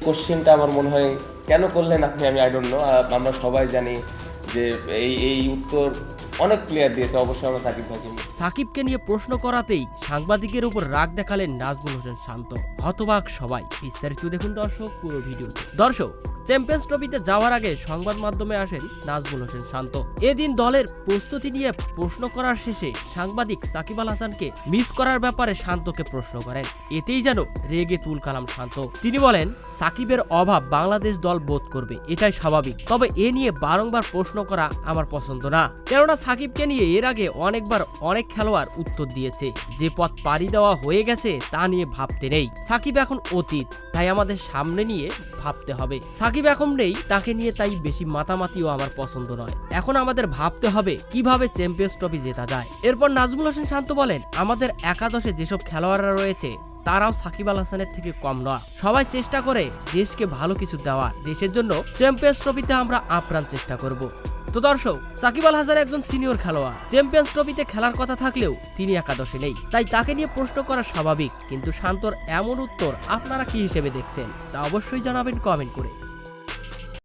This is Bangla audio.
কোশ্চেনটা আমার মনে হয় কেন করলেন আপনি, আমি আই ডোন্ট নো। আমরা সবাই জানি যে এই উত্তর অনেক প্লেয়ার দিয়েছে, অবশ্যই আমরা সাকিব ভাইকে। সাকিবকে নিয়ে প্রশ্ন করাতেই সাংবাদিকের উপর রাগ দেখালেন নাজমুল হোসেন শান্ত। হতবাক সবাই। বিস্তারিত দেখুন দর্শক পুরো ভিডিওতে। দর্শক, চ্যাম্পিয়ন্স ট্রফিতে যাওয়ার আগে সংবাদ মাধ্যমে আসেন নাজমুল হোসেন শান্ত। এদিন দলের প্রস্তুতি নিয়ে প্রশ্ন করার শেষে সাংবাদিক সাকিব আল হাসানকে মিস করার ব্যাপারে শান্তকে প্রশ্ন করেন। এতেই যেন রেগে তুল কালাম শান্ত। তিনি বলেন, সাকিবের অভাব বাংলাদেশ দল বোধ করবে, এটাই স্বাভাবিক। তবে এ নিয়ে বারংবার প্রশ্ন করা আমার পছন্দ না, কেননা সাকিবকে নিয়ে এর আগে অনেকবার অনেক খেলোয়াড় উত্তর দিয়েছে। যে পথ পাড়ি দেওয়া হয়ে গেছে তা নিয়ে ভাবতে নেই। সাকিব এখন অতীত, তাই আমাদের সামনে নিয়ে ভাবতে হবে। সাকিব এখন নেই, তাকে নিয়ে তাই বেশি মাতামাতিও আমার পছন্দ নয়। এখন আমাদের ভাবতে হবে কিভাবে চ্যাম্পিয়ন্স ট্রফি জেতা যায়। এরপর নাজমুল হোসেন শান্ত বলেন, আমাদের একাদশে যেসব খেলোয়াড়রা রয়েছে তারাও সাকিব আল হাসানের থেকে কম নয়। সবাই চেষ্টা করে দেশকে ভালো কিছু দেওয়া। দেশের জন্য চ্যাম্পিয়ন্স ট্রফিতে আমরা আপ্রাণ চেষ্টা করব। তো দর্শক, সাকিব আল হাসান একজন সিনিয়র খেলোয়াড়। চ্যাম্পিয়ন্স ট্রফিতে খেলার কথা থাকলেও তিনি একাদশে নেই, তাই তাকে নিয়ে প্রশ্ন করা স্বাভাবিক। কিন্তু শান্তর এমন উত্তর আপনারা কি হিসেবে দেখছেন তা অবশ্যই জানাবেন কমেন্ট করে।